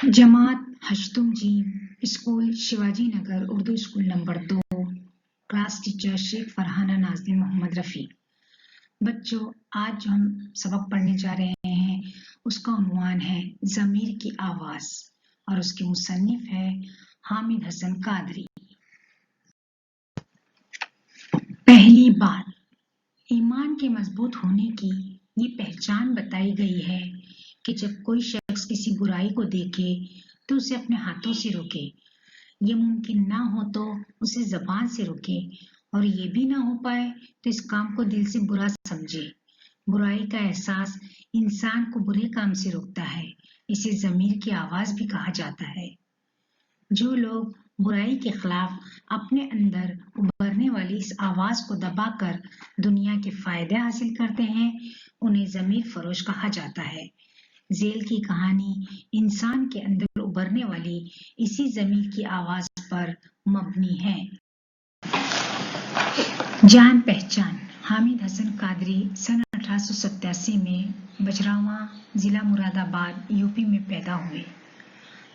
जमात हश्तुम जीम, school Shivaji Nagar, Urdu school number 2, class teacher Shaikh Farhana Nazneen Mohammad Rafi. बच्चों, आज जो हम सबक पढ़ने जा रहे हैं उसका उन्वान है ज़मीर की आवाज़ और उसके मुसन्निफ है हामिद हसन कादरी। पहली बात, ईमान के मजबूत होने की ये पहचान बताई गई है कि जब कोई शख्स किसी बुराई को देखे तो उसे अपने हाथों से रोके, ये मुमकिन ना हो तो उसे ज़बान से रोके, और ये भी ना हो पाए तो इस काम को दिल से बुरा समझे। बुराई का एहसास इंसान को बुरे काम से रोकता है। इसे ज़मीर की आवाज़ भी कहा जाता है। जो लोग बुराई के खिलाफ अपने अंदर उभरने वाली इस आवाज़ को दबाकर दुनिया के फायदे हासिल करते हैं, उन्हें ज़मीर फरोश कहा जाता है। झेल की कहानी इंसान के अंदर उभरने वाली इसी ज़मीर की आवाज़ पर मबनी है। जान पहचान, हामिद हसन कादरी सन 1887 में बजरावा, जिला मुरादाबाद, यूपी में पैदा हुए।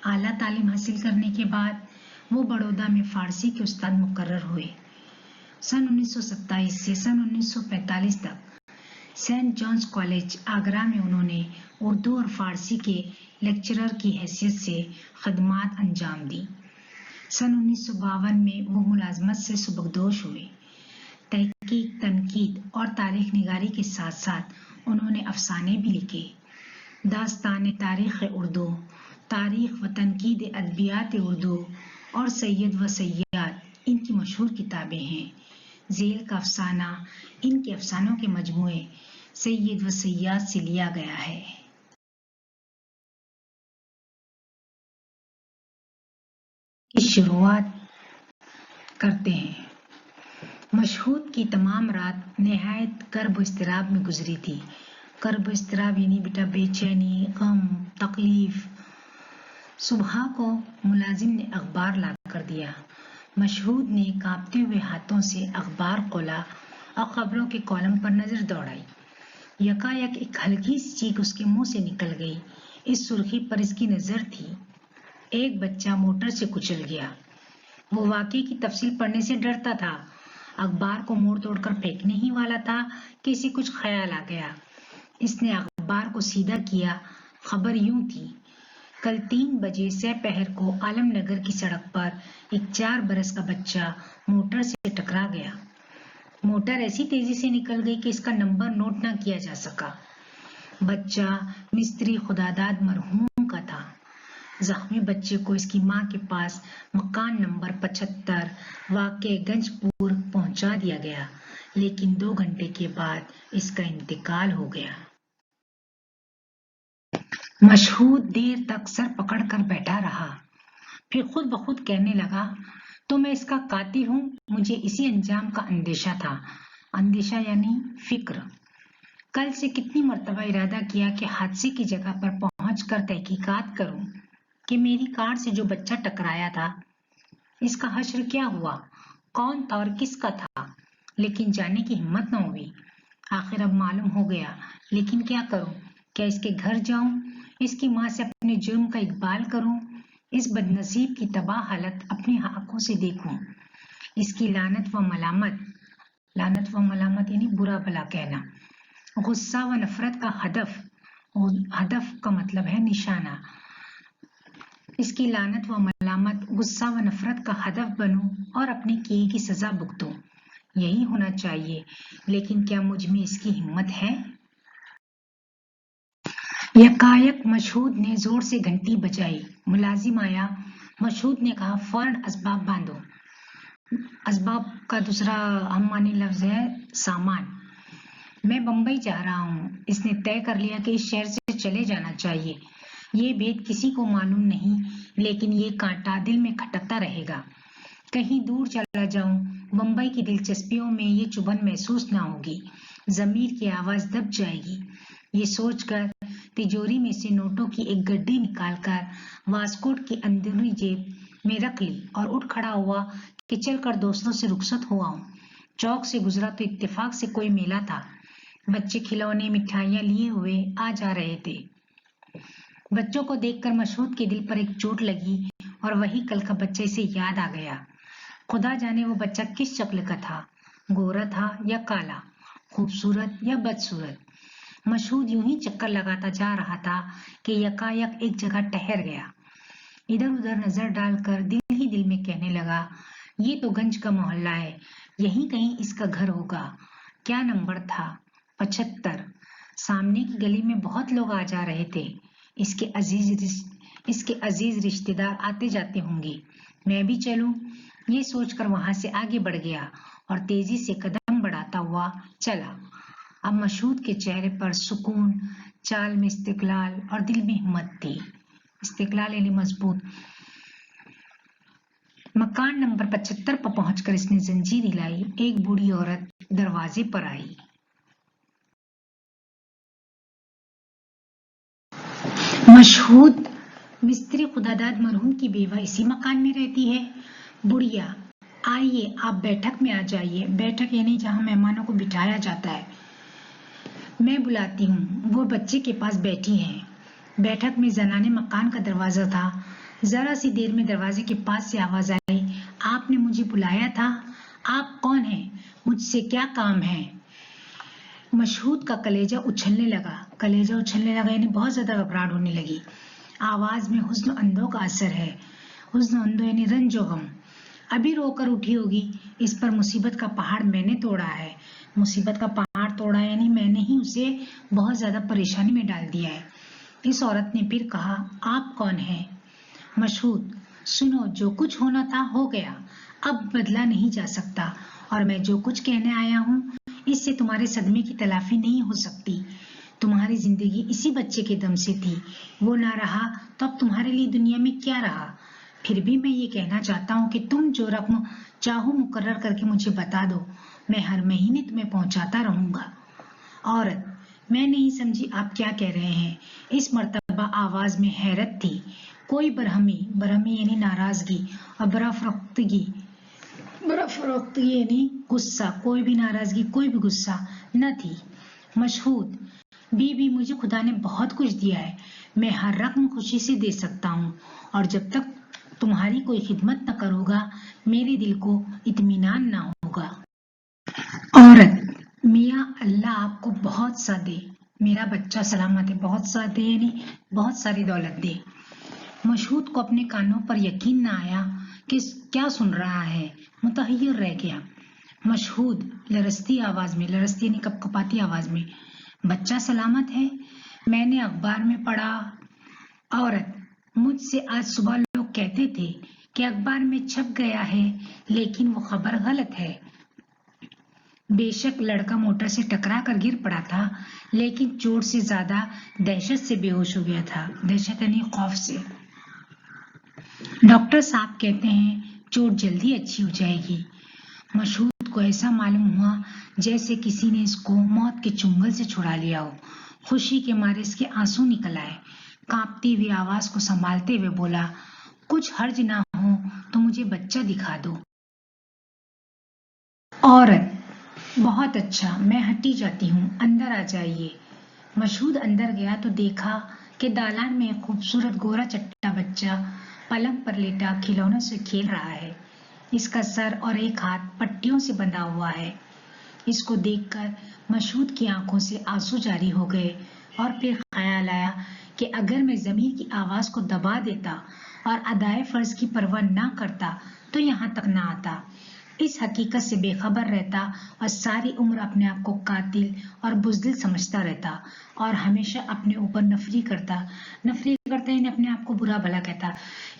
आला तालीम हासिल करने के बाद वो बड़ौदा में फारसी के उस्ताद मुकर्रर हुए। सन 1927 से सन 1945 तक सेंट जॉन्स कॉलेज आगरा में उन्होंने उर्दू और फारसी के लेक्चरर की हैसियत से खदमात अंजाम दी। सन 1952 में वो मुलाजमत से सुबकदोश हुए। तहकीक, तनकीद और तारीख निगारी के साथ साथ उन्होंने अफसाने भी लिखे। दास्तान तारीख उर्दू, तारीख व तनकीद अदबियात उर्दू और सैयद व सैयाद इनकी मशहूर किताबें हैं। झेल का अफसाना इनके अफसानों के मजमूए सैयद व सैयाद से लिया गया है। की शुरुआत करते हैं। मशहूद की तमाम रात नहायत कर्ब इस्तराब में गुजरी थी। कर्ब इस्तराब यानी बेटा बेचैनी, गम, तकलीफ। सुबह को मुलाजिम ने अखबार ला कर दिया। मशहूद ने कांपते हुए हाथों से अखबार खोला और खबरों के कॉलम पर नजर दौड़ाई। यकायक एक हल्की सी चीख उसके मुंह से निकल गई। इस सुर्खी पर इसकी नजर थी। एक बच्चा मोटर से कुचल गया। वो वाकई की तफसील पढ़ने से डरता था। अखबार को मोड़ तोड़कर फेंकने ही वाला था कि इसे कुछ ख्याल आ गया। इसने अखबार को सीधा किया। खबर यूं थी, कल 3 बजे सपहर को आलमनगर की सड़क पर एक 4 बरस का बच्चा मोटर से टकरा गया। मोटर ऐसी तेजी से निकल गई कि इसका नंबर नोट ना किया जा सका। बच्चा मिस्त्री खुदादाद मरहूम का था। जख्मी बच्चे को इसकी मां के पास मकान नंबर 75 वाक़े गंजपुर पहुंचा दिया गया, लेकिन 2 घंटे के बाद इसका इंतकाल हो गया। मशहूद देर तक सर पकड़कर बैठा रहा, फिर खुद ब खुद कहने लगा, तो मैं इसका कातिल हूं। मुझे इसी अंजाम का अंदेशा था। अंदेशा यानी फिक्र। कल से कितनी मर्तबा इरादा किया कि हादसे की जगह पर पहुंचकर तहकीकात करूं कि मेरी कार से जो बच्चा टकराया था इसका हश्र क्या हुआ, कौन था और किसका था, लेकिन जाने की हिम्मत न हुई। आखिर अब मालूम हो गया, लेकिन क्या करूं? क्या इसके घर जाऊं, इसकी मां से अपने जुर्म का इकबाल करूं, इस बदनसीब की तबाह हालत अपनी आंखों से देखूं, इसकी लानत व मलामत यानी बुरा भला कहना, गुस्सा व नफरत का हदफ का मतलब है निशाना, इसकी लानत व मलामत, गुस्सा व नफरत का हदफ बनूं और अपने किए की सजा भुगतूं। यही होना चाहिए, लेकिन क्या मुझ में इसकी हिम्मत है? यकायक मशहूद ने जोर से घंटी बजाई। मुलाजिम आया। मशहूद ने कहा, फौरन असबाब बांधो। असबाब का दूसरा हम मानी लफ्ज है सामान। मैं बंबई जा रहा हूँ। इसने तय कर लिया कि इस शहर से चले जाना चाहिए। ये भेद किसी को मालूम नहीं, लेकिन ये कांटा दिल में खटकता रहेगा। कहीं दूर चला जाऊं, बंबई की दिलचस्पियों में ये चुभन महसूस ना होगी। जमीर की आवाज दब जाएगी। ये सोचकर तिजोरी में से नोटों की एक गड्डी निकालकर वास्कोट की अंदरूनी जेब में रख ली और उठ खड़ा हुआ कि चलकर दोस्तों से रुखसत हुआ हूं। चौक से गुजरा तो इत्तेफाक से कोई मेला था। बच्चे खिलौने मिठाइयां लिए हुए आ जा रहे थे। बच्चों को देखकर मशहूद के दिल पर एक चोट लगी और वही कल का बच्चा इसे याद आ गया। खुदा जाने वो बच्चा किस शक्ल का था, गोरा था या काला, खूबसूरत या बदसूरत। मशहूद यूं ही चक्कर लगाता जा रहा था कि यकायक एक जगह ठहर गया। इधर उधर नजर डालकर दिल ही दिल में कहने लगा, ये तो गंज का मोहल्ला है, यहीं कहीं इसका घर होगा। क्या नंबर था? 75। सामने की गली में बहुत लोग आ जा रहे थे। इसके अजीज रिश्तेदार आते जाते होंगे। मैं भी चलूं? ये सोचकर वहां से आगे बढ़ गया और तेजी से कदम बढ़ाता हुआ चला। अब मशहूद के चेहरे पर सुकून, चाल में इस्तिकलाल और दिल में हिम्मत थी। इस्तिकलाल यानी मजबूत। मकान नंबर 75 पर पहुंचकर इसने जंजीर हिलाई। एक बूढ़ी औरत दरवाजे पर आई। मशहूद, मिस्त्री खुदादाद मरहूम की बेवा इसी मकान में रहती है। बुढ़िया, आइए आप बैठक में आ जाइए। बैठक यानी जहां मेहमानों को बिठाया जाता है। मैं बुलाती हूँ। वो बच्चे के पास बैठी हैं। बैठक में जनाने मकान का दरवाजा था। जरा सी देर में दरवाजे के पास से आवाज आई, आपने मुझे बुलाया था? आप कौन हैं? मुझसे क्या काम है? मशहूद का कलेजा उछलने लगा यानी बहुत ज्यादा घबराहट होने लगी। आवाज में हुस्न अंधों का असर है। हुस्न अंधों यानी रंजो गम। अभी रोकर उठी होगी। इस पर मुसीबत का पहाड़ मैंने तोड़ा है। मुसीबत का पहाड़ तोड़ा यानी मैंने ही उसे बहुत ज्यादा परेशानी में डाल दिया है। इस औरत ने फिर कहा, आप कौन हैं? मशहूद, सुनो, जो कुछ होना था हो गया, अब बदला नहीं जा सकता, और मैं जो कुछ कहने आया हूँ इससे तुम्हारे सदमे की तलाफी नहीं हो सकती। तुम्हारी जिंदगी इसी बच्चे के दम से थी। वो ना रहा तो अब तुम्हारे लिए दुनिया में क्या रहा? फिर भी मैं ये कहना चाहता हूँ कि तुम जो रकम चाहो मुकर्रर करके मुझे बता दो, मैं हर महीने तुम्हें पहुंचाता रहूंगा। औरत, मैं नहीं समझी आप क्या कह रहे हैं। इस मर्तबा आवाज में हैरत थी। कोई बरहमी यानी नाराजगी, और बरफरोख्तगी यानी गुस्सा। कोई भी नाराजगी, कोई भी गुस्सा न थी। मशहूद, बीबी, मुझे खुदा ने बहुत कुछ दिया है। मैं हर रकम खुशी से दे सकता हूँ, और जब तक तुम्हारी कोई खिदमत न करूँगा मेरे दिल को इत्मीनान न होगा। औरत, मियाँ अल्लाह आपको बहुत सा दे, मेरा बच्चा सलामत है। बहुत सा दे यानी बहुत सारी दौलत दे। मशहूद को अपने कानों पर यकीन न आया कि क्या सुन रहा है। मुतहय्यर रह गया। मशहूद लरसती यानी कपकपाती आवाज में, बच्चा सलामत है? मैंने अखबार में पढ़ा। औरत, मुझसे आज सुबह लोग कहते थे कि अखबार में छप गया है, लेकिन वो खबर गलत है। बेशक लड़का मोटर से टकरा कर गिर पड़ा था, लेकिन चोट से ज्यादा दहशत से बेहोश हो गया था। दहशत यानी खौफ से। डॉक्टर साहब कहते हैं चोट जल्दी अच्छी हो जाएगी। मशहूद को ऐसा मालूम हुआ जैसे किसी ने इसको मौत के चुंगल से छुड़ा लिया हो। खुशी के मारे इसके आंसू निकल आए। कांपती हुई आवाज को संभालते हुए बोला, कुछ हर्ज ना हो तो मुझे बच्चा दिखा दो। औरत, बहुत अच्छा, मैं हटी जाती हूँ, अंदर आ जाइए। मशहूद अंदर गया तो देखा कि दालान में एक खूबसूरत गोरा चट्टा बच्चा पलंग पर लेटा खिलौनों से खेल रहा है। इसका सर और एक हाथ पट्टियों से बंधा हुआ है। इसको देखकर मशहूद की आंखों से आंसू जारी हो गए, और फिर ख्याल आया कि अगर मैं जमीर की आवाज को दबा देता और अदाए फर्ज की परवाह ना करता तो यहाँ तक ना आता। इस हकीकत से बेखबर रहता और सारी उम्र अपने आप को कातिल और बुज़दिल समझता रहता, और हमेशा अपने ऊपर नफरी करता यानी अपने आप को बुरा भला कहता।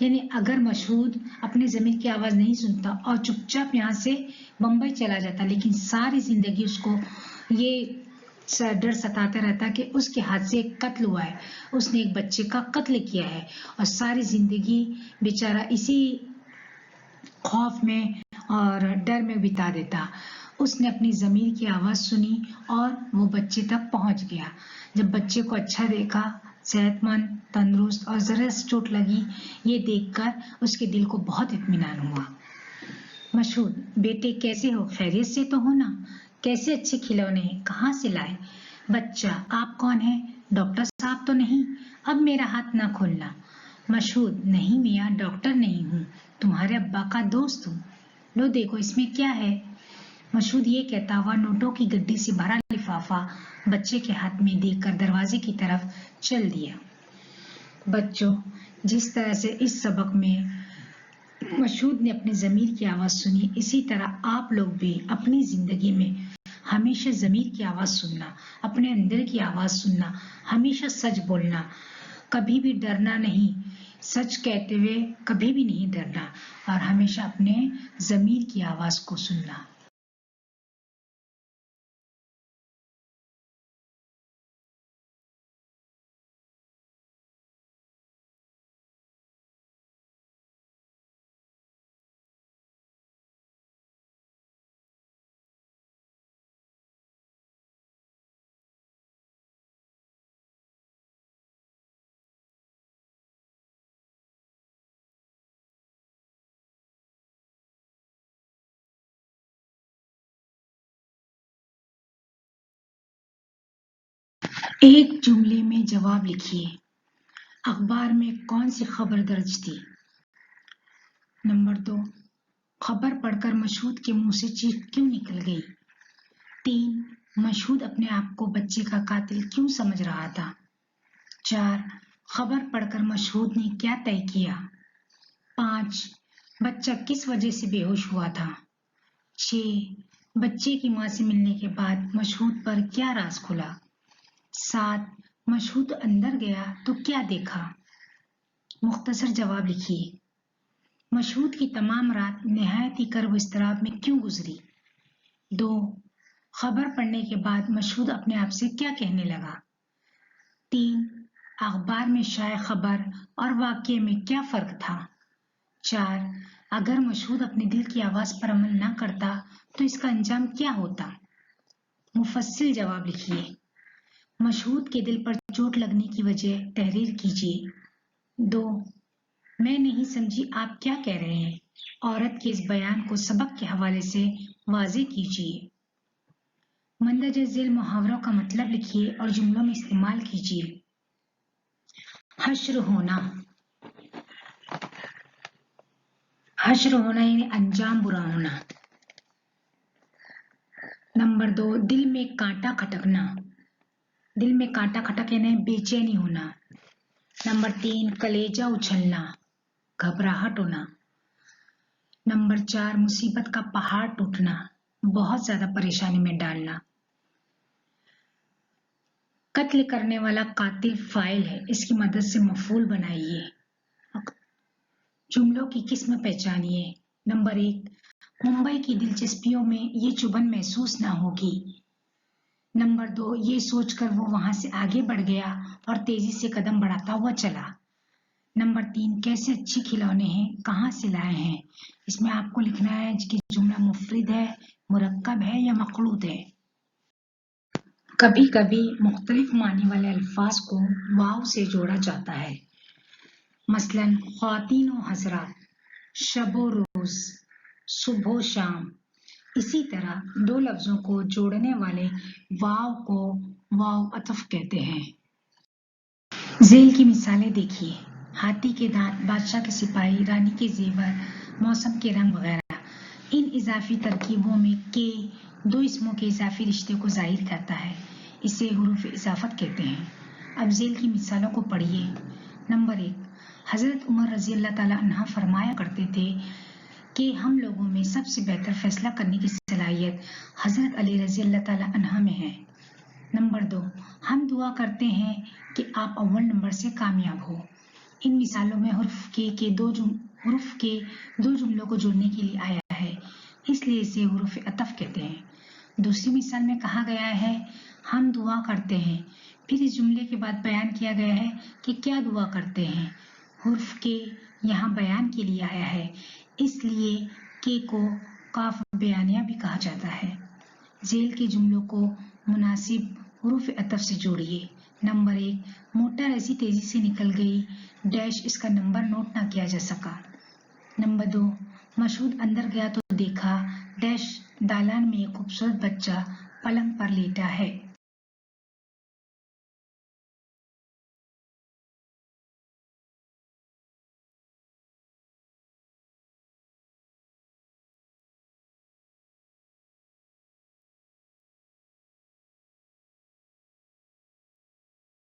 यानी अगर मशहूद अपने ज़मीर की आवाज़ नहीं सुनता और चुपचाप यहाँ से बम्बई चला जाता, लेकिन सारी जिंदगी उसको ये डर सताता रहता कि उसके हाथ से एक कत्ल हुआ है, उसने एक बच्चे का कत्ल किया है, और सारी जिंदगी बेचारा इसी खौफ में और डर में बिता देता। उसने अपनी जमीर की आवाज सुनी और वो बच्चे तक पहुंच गया। जब बच्चे को अच्छा देखा, सेहतमंद, तंदुरुस्त और जरा सी चोट लगी, ये देखकर उसके दिल को बहुत इत्मीनान हुआ। मशहूद, बेटे कैसे हो? खैरियत से तो हो ना? कैसे अच्छे खिलौने हैं, कहाँ से लाए? बच्चा, आप कौन है? डॉक्टर साहब तो नहीं, अब मेरा हाथ ना खोलना। मशहूद, नहीं मियाँ, डॉक्टर नहीं हूँ, तुम्हारे अब्बा का दोस्त हूँ। लो देखो इसमें क्या है। मशहूद ये कहता हुआ नोटों की गड्डी से भरा लिफाफा बच्चे के हाथ में देकर दरवाजे की तरफ चल दिया। बच्चों, जिस तरह से इस सबक में मशहूद ने अपने ज़मीर की आवाज़ सुनी, इसी तरह आप लोग भी अपनी ज़िंदगी में हमेशा ज़मीर की आवाज़ सुनना, अपने अंदर की आवाज़ सुनना, हमेशा सच बोलना, कभी भी डरना नहीं, सच कहते हुए कभी भी नहीं डरना और हमेशा अपने ज़मीर की आवाज़ को सुनना। एक जुमले में जवाब लिखिए। अखबार में कौन सी खबर दर्ज थी? नंबर 2, खबर पढ़कर मशहूद के मुंह से चीख क्यों निकल गई? 3, मशहूद अपने आप को बच्चे का कातिल क्यों समझ रहा था? 4, खबर पढ़कर मशहूद ने क्या तय किया? 5, बच्चा किस वजह से बेहोश हुआ था? 6, बच्चे की मां से मिलने के बाद मशहूद पर क्या राज खुला? 7, मशहूद अंदर गया तो क्या देखा? मुख्तसर जवाब लिखिए। मशहूद की तमाम रात निहायत ही कर्ब इस्तराब में क्यों गुजरी? 2, खबर पढ़ने के बाद मशहूद अपने आप से क्या कहने लगा? 3, अखबार में शाये खबर और वाक़ये में क्या फ़र्क था? 4, अगर मशहूद अपने दिल की आवाज़ पर अमल ना करता तो इसका अंजाम क्या होता? मुफस्सिल जवाब लिखिए। मशहूद के दिल पर चोट लगने की वजह तहरीर कीजिए। 2, मैं नहीं समझी आप क्या कह रहे हैं। औरत के इस बयान को सबक के हवाले से वाज़े कीजिए। मंदरजा झेल मुहावरों का मतलब लिखिए और जुमलों में इस्तेमाल कीजिए। हश्र होना। हश्र होना यानी अंजाम बुरा होना। नंबर 2, दिल में कांटा खटकना। दिल में कांटा खटक यानी बेचैनी होना। नंबर 3, कलेजा उछलना, घबराहट होना। नंबर 4, मुसीबत का पहाड़ टूटना, बहुत ज्यादा परेशानी में डालना। कत्ल करने वाला कातिल फाइल है, इसकी मदद से मफूल बनाइए। जुमलों की किस्म पहचानिए। नंबर 1, मुंबई की दिलचस्पियों में ये चुभन महसूस ना होगी। नंबर 2, ये सोचकर वो वहां से आगे बढ़ गया और तेजी से कदम बढ़ाता हुआ चला। नंबर 3, कैसे अच्छे खिलौने हैं, कहाँ से लाए हैं। इसमें आपको लिखना है कि जुमला मुफरिद है, मुरक्कब है या मखलूत है। कभी कभी मुख्तलिफ मानी वाले अल्फाज को वाव से जोड़ा जाता है। मसलन ख्वातीन व हजरात, शबो रोज, सुबह शाम। इसी तरह दो लफ्जों को जोड़ने वाले वाव को वाव अतफ कहते हैं। झेल की मिसालें देखिए। हाथी के दांत, बादशाह के सिपाही, रानी के जेवर, मौसम के रंग वगैरह। इन इजाफी तरकीबों में के दो इसमों के इजाफी रिश्ते को जाहिर करता है, इसे हुरूफ इजाफत कहते हैं। अब झेल की मिसालों को पढ़िए। नंबर 1, हजरत उमर रजी अल्लाह ताला अन्हा फरमाया करते थे कि हम लोगों में सबसे बेहतर फैसला करने की सलाहियत हजरत अली रजी अल्लाह ताला अन्हा में है। नंबर 2, हम दुआ करते हैं कि आप अव्वल नंबर से कामयाब हो। इन मिसालों में हुर्फ के दो जुमलों को जोड़ने के लिए आया है, इसलिए इसे हुरूफ अतफ कहते हैं। दूसरी मिसाल में कहा गया है हम दुआ करते हैं, फिर इस जुमले के बाद बयान किया गया है कि क्या दुआ करते हैं। हुर्फ के यहाँ बयान के लिए आया है, इसलिए के को काफ बयानिया भी कहा जाता है। झेल के जुमलों को मुनासिब हुरूफ अतफ से जोड़िए। नंबर 1, मोटर ऐसी तेजी से निकल गई डैश इसका नंबर नोट ना किया जा सका। नंबर 2, मशहूद अंदर गया तो देखा डैश दालान में एक खूबसूरत बच्चा पलंग पर लेटा है।